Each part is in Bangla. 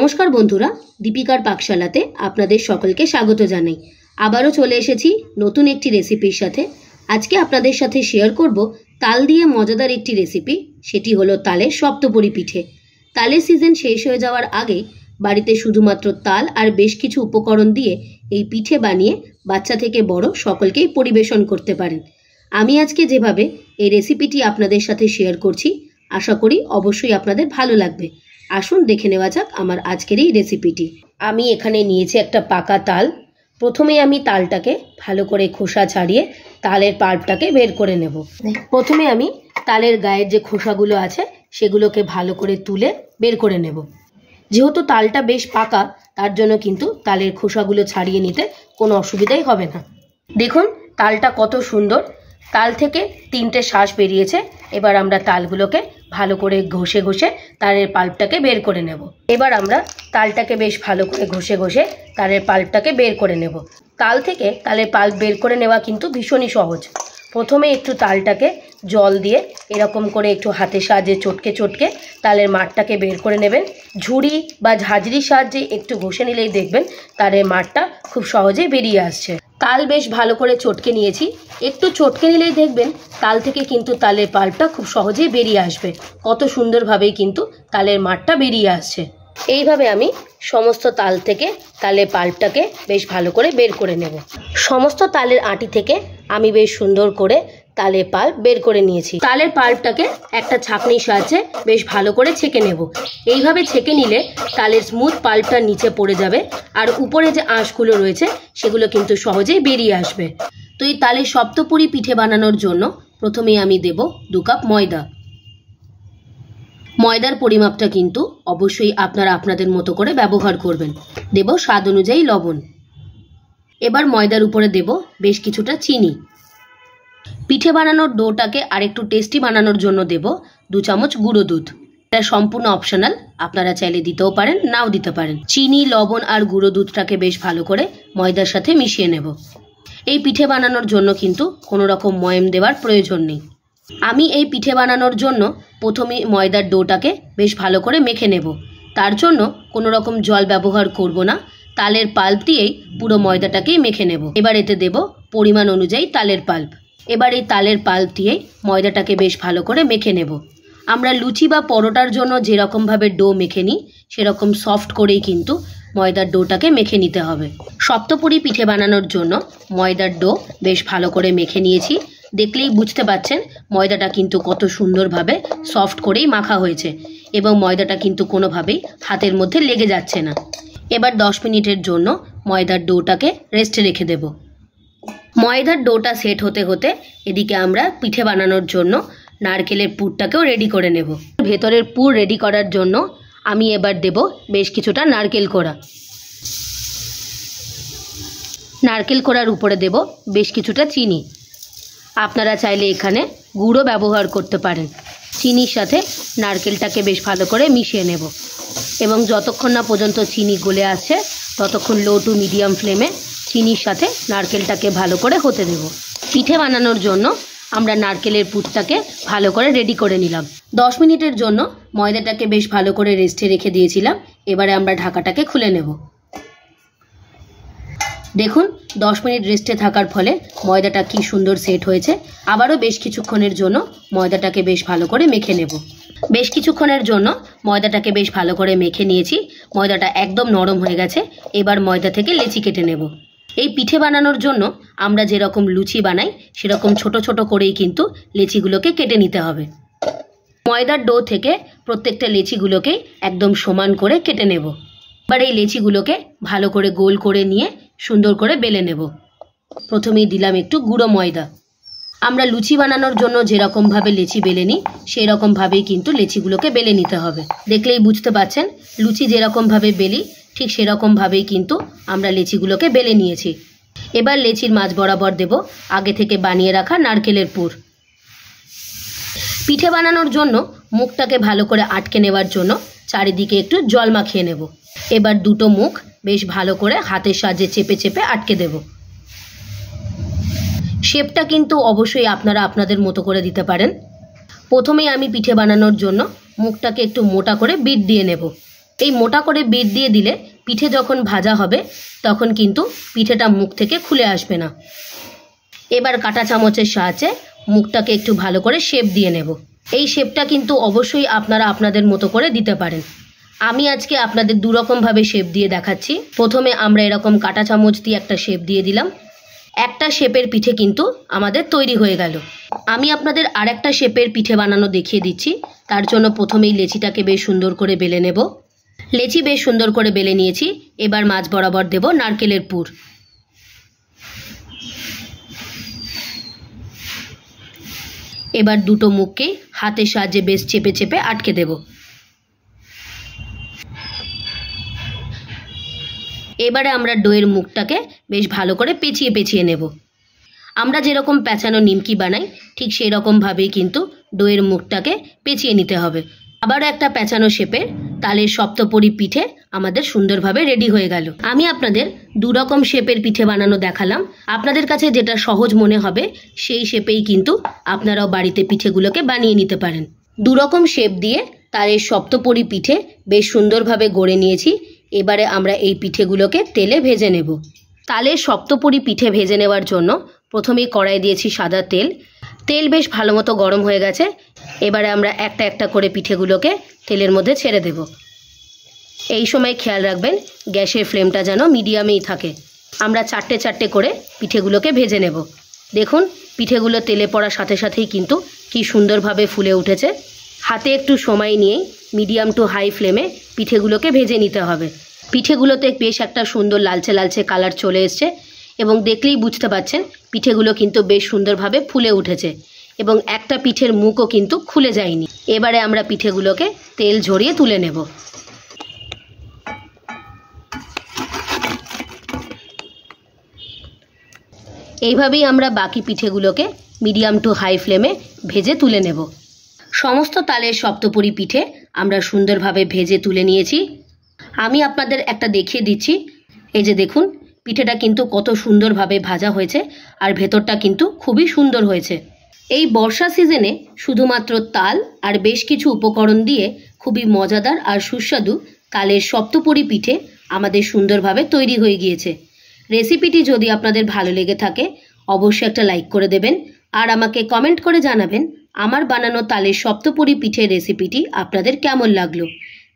নমস্কার বন্ধুরা, দীপিকার পাকশালাতে আপনাদের সকলকে স্বাগত জানাই। আবারও চলে এসেছি নতুন একটি রেসিপির সাথে। আজকে আপনাদের সাথে শেয়ার করব তাল দিয়ে মজাদার একটি রেসিপি। সেটি হলো তালের সপ্তপরি পিঠে। তালের সিজন শেষ হয়ে যাওয়ার আগে বাড়িতে শুধুমাত্র তাল আর বেশ কিছু উপকরণ দিয়ে এই পিঠে বানিয়ে বাচ্চা থেকে বড় সকলকেই পরিবেশন করতে পারেন। আমি আজকে যেভাবে এই রেসিপিটি আপনাদের সাথে শেয়ার করছি, আশা করি অবশ্যই আপনাদের ভালো লাগবে। আসুন দেখে নেওয়া যাক আমার আজকের এই রেসিপিটি। আমি এখানে নিয়েছি একটা পাকা তাল। প্রথমে আমি তালটাকে ভালো করে খোসা ছাড়িয়ে তালের পাল্পটাকে বের করে নেব। প্রথমে আমি তালের গায়ের যে খোসাগুলো আছে সেগুলোকে ভালো করে তুলে বের করে নেব। যেহেতু তালটা বেশ পাকা, তার জন্য কিন্তু তালের খোসাগুলো ছাড়িয়ে নিতে কোনো অসুবিধাই হবে না। দেখুন তালটা কত সুন্দর, তাল থেকে 3টে শ্বাস বেরিয়েছে। এবার আমরা তালগুলোকে ভালো করে ঘষে ঘষে তালের পাল্পটাকে বের করে নেব। এবার আমরা তালটাকে বেশ ভালো করে ঘষে ঘষে তালের পাল্পটাকে বের করে নেব। তাল থেকে তালের পাল্প বের করে নেওয়া কিন্তু ভীষণই সহজ। প্রথমে একটু তালটাকে জল দিয়ে এরকম করে একটু হাতের সাহায্যে চটকে চটকে তালের মাঠটাকে বের করে নেবেন। ঝুড়ি বা ঝাঁঝরির সাহায্যে একটু ঘষে নিলেই দেখবেন তালের মাঠটা খুব সহজেই বেরিয়ে আসছে। তাল বেশ ভালো করে চটকে নিয়েছি। একটু চটকে নিলেই দেখবেন তাল থেকে কিন্তু তালের পাল্পটা খুব সহজেই বেরিয়ে আসবে। কত সুন্দরভাবেই কিন্তু তালের মাঠটা বেরিয়ে আসছে। এইভাবে আমি সমস্ত তাল থেকে তালের পাল্পটাকে বেশ ভালো করে বের করে নেব। সমস্ত তালের আটি থেকে আমি বেশ সুন্দর করে তালের পাল্প বের করে নিয়েছি। তালের পাল্পটাকে একটা ছাঁকনির সাহায্যে বেশ ভালো করে ছেঁকে নেব। এইভাবে ছেঁকে নিলে তালের স্মুথ পাল্পটা নিচে পড়ে যাবে, আর উপরে যে আঁশগুলো রয়েছে সেগুলো কিন্তু সহজেই বেরিয়ে আসবে। তো এই তালের সপ্তপরি পিঠে বানানোর জন্য প্রথমেই আমি দেব 2 কাপ ময়দা। ময়দার পরিমাপটা কিন্তু অবশ্যই আপনারা আপনাদের মতো করে ব্যবহার করবেন। দেব স্বাদ অনুযায়ী লবণ। এবার ময়দার উপরে দেব বেশ কিছুটা চিনি। পিঠে বানানোর ডোটাকে আরেকটু টেস্টি বানানোর জন্য দেব 2 চামচ গুঁড়ো দুধ। এটা সম্পূর্ণ অপশনাল, আপনারা চাইলে দিতেও পারেন, নাও দিতে পারেন। চিনি, লবণ আর গুঁড়ো দুধটাকে বেশ ভালো করে ময়দার সাথে মিশিয়ে নেব। এই পিঠে বানানোর জন্য কিন্তু কোনো রকম ময়াম দেওয়ার প্রয়োজন নেই। আমি এই পিঠে বানানোর জন্য প্রথমে ময়দার ডোটাকে বেশ ভালো করে মেখে নেব। তার জন্য কোনো রকম জল ব্যবহার করব না, তালের পাল্প দিয়েই পুরো ময়দাটাকেই মেখে নেব। এবার এতে দেব পরিমাণ অনুযায়ী তালের পাল্প। এবার এই তালের পাল্প দিয়েই ময়দাটাকে বেশ ভালো করে মেখে নেব। আমরা লুচি বা পরোটার জন্য যেরকমভাবে ডো মেখে নিই সেরকম সফট করেই কিন্তু ময়দার ডোটাকে মেখে নিতে হবে। সপ্তপরি পিঠে বানানোর জন্য ময়দার ডো বেশ ভালো করে মেখে নিয়েছি। দেখলেই বুঝতে পারছেন ময়দাটা কিন্তু কত সুন্দরভাবে সফট করেই মাখা হয়েছে, এবং ময়দাটা কিন্তু কোনোভাবেই হাতের মধ্যে লেগে যাচ্ছে না। এবার 10 মিনিটের জন্য ময়দার ডোটাকে রেস্টে রেখে দেব। ময়দার ডোটা সেট হতে হতে এদিকে আমরা পিঠে বানানোর জন্য নারকেলের পুরটাকেও রেডি করে নেব। ভেতরের পুর রেডি করার জন্য আমি এবার দেব বেশ কিছুটা নারকেল কোড়া। নারকেল কোড়ার উপরে দেব বেশ কিছুটা চিনি। আপনারা চাইলে এখানে গুঁড়ো ব্যবহার করতে পারেন। চিনির সাথে নারকেলটাকে বেশ ভালো করে মিশিয়ে নেব, এবং যতক্ষণ না পর্যন্ত চিনি গলে আসছে ততক্ষণ লো টু মিডিয়াম ফ্লেমে চিনির সাথে নারকেলটাকে ভালো করে হতে দেব। পিঠে বানানোর জন্য আমরা নারকেলের পুরটাকে ভালো করে রেডি করে নিলাম। 10 মিনিটের জন্য ময়দাটাকে বেশ ভালো করে রেস্টে রেখে দিয়েছিলাম। এবারে আমরা ঢাকাটাকে খুলে নেব। দেখুন 10 মিনিট রেস্টে থাকার ফলে ময়দাটা কি সুন্দর সেট হয়েছে। আবারও বেশ কিছুক্ষণের জন্য ময়দাটাকে বেশ ভালো করে মেখে নেব। বেশ কিছুক্ষণের জন্য ময়দাটাকে বেশ ভালো করে মেখে নিয়েছি। ময়দাটা একদম নরম হয়ে গেছে। এবার ময়দা থেকে লেচি কেটে নেব। এই পিঠে বানানোর জন্য আমরা যেরকম লুচি বানাই সেরকম ছোট ছোট করেই কিন্তু লেচিগুলোকে কেটে নিতে হবে। ময়দার ডো থেকে প্রত্যেকটা লেচিগুলোকে একদম সমান করে কেটে নেব। এবার এই লেচিগুলোকে ভালো করে গোল করে নিয়ে সুন্দর করে বেলে নেব। প্রথমেই দিলাম একটু গুঁড়ো ময়দা। আমরা লুচি বানানোর জন্য যেরকমভাবে লেচি বেলে নিই সেই রকমভাবেই কিন্তু লেচিগুলোকে বেলে নিতে হবে। দেখলেই বুঝতে পারছেন লুচি যেরকমভাবে বেলি ঠিক সেরকমভাবেই কিন্তু আমরা লেচিগুলোকে বেলে নিয়েছি। এবার লেচির মাঝ বরাবর দেব আগে থেকে বানিয়ে রাখা নারকেলের পুর। পিঠে বানানোর জন্য মুখটাকে ভালো করে আটকে নেওয়ার জন্য চারিদিকে একটু জল মাখিয়ে নেব। এবার দুটো মুখ বেশ ভালো করে হাতের সাহায্যে চেপে চেপে আটকে দেব। শেপটা কিন্তু অবশ্যই আপনারা আপনাদের মতো করে দিতে পারেন। প্রথমেই আমি পিঠে বানানোর জন্য মুখটাকে একটু মোটা করে বিট দিয়ে নেব। এই মোটা করে বিট দিয়ে দিলে পিঠে যখন ভাজা হবে তখন কিন্তু পিঠেটা মুখ থেকে খুলে আসবে না। এবার কাঁটা চামচের সাহায্যে মুখটাকে একটু ভালো করে শেপ দিয়ে নেব। এই শেপটা কিন্তু অবশ্যই আপনারা আপনাদের মতো করে দিতে পারেন। আমি আজকে আপনাদের দুরকমভাবে শেপ দিয়ে দেখাচ্ছি। প্রথমে আমরা এরকম কাঁটা চামচ দিয়ে একটা শেপ দিয়ে দিলাম। একটা শেপের পিঠে কিন্তু আমাদের তৈরি হয়ে গেল। আমি আপনাদের আরেকটা শেপের পিঠে বানানো দেখিয়ে দিচ্ছি। তার জন্য প্রথমেই লেচিটাকে বেশ সুন্দর করে বেলে নেব। লেচি বেশ সুন্দর করে বেলে নিয়েছি। এবার মাঝ বরাবর দেব নারকেলের পুর। এবার দুটো মুখকে হাতের সাহায্যে বেশ চেপে চেপে আটকে দেব। এবারে আমরা ডোয়ের মুখটাকে বেশ ভালো করে পেঁচিয়ে পেঁচিয়ে নেব। আমরা যেরকম পেঁচানো নিমকি বানাই ঠিক সেই রকমভাবেই কিন্তু ডোয়ের মুখটাকে পেঁচিয়ে নিতে হবে। আবারও একটা পেঁচানো শেপের তালের সপ্তপরি পিঠে আমাদের সুন্দরভাবে রেডি হয়ে গেল। আমি আপনাদের দুরকম শেপের পিঠে বানানো দেখালাম। আপনাদের কাছে যেটা সহজ মনে হবে সেই শেপেই কিন্তু আপনারাও বাড়িতে পিঠেগুলোকে বানিয়ে নিতে পারেন। দুরকম শেপ দিয়ে তালের সপ্তপরি পিঠে বেশ সুন্দরভাবে গড়ে নিয়েছি। এবারে আমরা এই পিঠেগুলোকে তেলে ভেজে নেব। তালের সপ্তপরি পিঠে ভেজে নেওয়ার জন্য প্রথমেই কড়াই দিয়েছি সাদা তেল। তেল বেশ ভালো মতো গরম হয়ে গেছে। এবারে আমরা একটা একটা করে পিঠেগুলোকে তেলের মধ্যে ছেড়ে দেব। এই সময় খেয়াল রাখবেন গ্যাসের ফ্লেমটা যেন মিডিয়ামেই থাকে। আমরা চারটে চারটে করে পিঠেগুলোকে ভেজে নেব। দেখুন পিঠেগুলো তেলে পড়ার সাথে সাথেই কিন্তু কি সুন্দরভাবে ফুলে উঠেছে। হাতে একটু সময় নিয়েই মিডিয়াম টু হাই ফ্লেমে পিঠেগুলোকে ভেজে নিতে হবে। পিঠেগুলোতে বেশ একটা সুন্দর লালচে লালচে কালার চলে এসছে এবং দেখলেই বুঝতে পারছেন পিঠেগুলো কিন্তু বেশ সুন্দরভাবে ফুলে উঠেছে এবং একটা পিঠের মুখও কিন্তু খুলে যায়নি। এবারে আমরা পিঠেগুলোকে তেল ঝরিয়ে তুলে নেব। এইভাবেই আমরা বাকি পিঠেগুলোকে মিডিয়াম টু হাই ফ্লেমে ভেজে তুলে নেব। সমস্ত তালের সপ্তপরি পিঠে আমরা সুন্দরভাবে ভেজে তুলে নিয়েছি। আমি আপনাদের একটা দেখিয়ে দিচ্ছি। এই যে দেখুন পিঠেটা কিন্তু কত সুন্দরভাবে ভাজা হয়েছে আর ভেতরটা কিন্তু খুবই সুন্দর হয়েছে। এই বর্ষা সিজনে শুধুমাত্র তাল আর বেশ কিছু উপকরণ দিয়ে খুবই মজাদার আর সুস্বাদু তালের সপ্তপরি পিঠে আমাদের সুন্দরভাবে তৈরি হয়ে গিয়েছে। রেসিপিটি যদি আপনাদের ভালো লেগে থাকে অবশ্যই একটা লাইক করে দেবেন আর আমাকে কমেন্ট করে জানাবেন আমার বানানো তালের সপ্তপরি পিঠের রেসিপিটি আপনাদের কেমন লাগলো।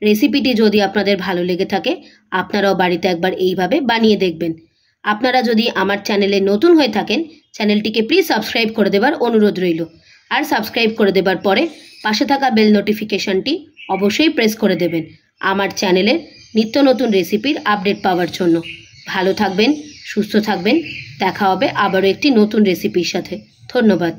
রেসিপিটি যদি আপনাদের ভালো লেগে থাকে আপনারাও বাড়িতে একবার এইভাবে বানিয়ে দেখবেন। আপনারা যদি আমার চ্যানেলে নতুন হয়ে থাকেন চ্যানেলটিকে প্লিজ সাবস্ক্রাইব করে দেবার অনুরোধ রইল। আর সাবস্ক্রাইব করে দেবার পরে পাশে থাকা বেল নোটিফিকেশনটি অবশ্যই প্রেস করে দেবেন আমার চ্যানেলের নিত্য নতুন রেসিপির আপডেট পাওয়ার জন্য। ভালো থাকবেন, সুস্থ থাকবেন। দেখা হবে আবারও একটি নতুন রেসিপির সাথে। ধন্যবাদ।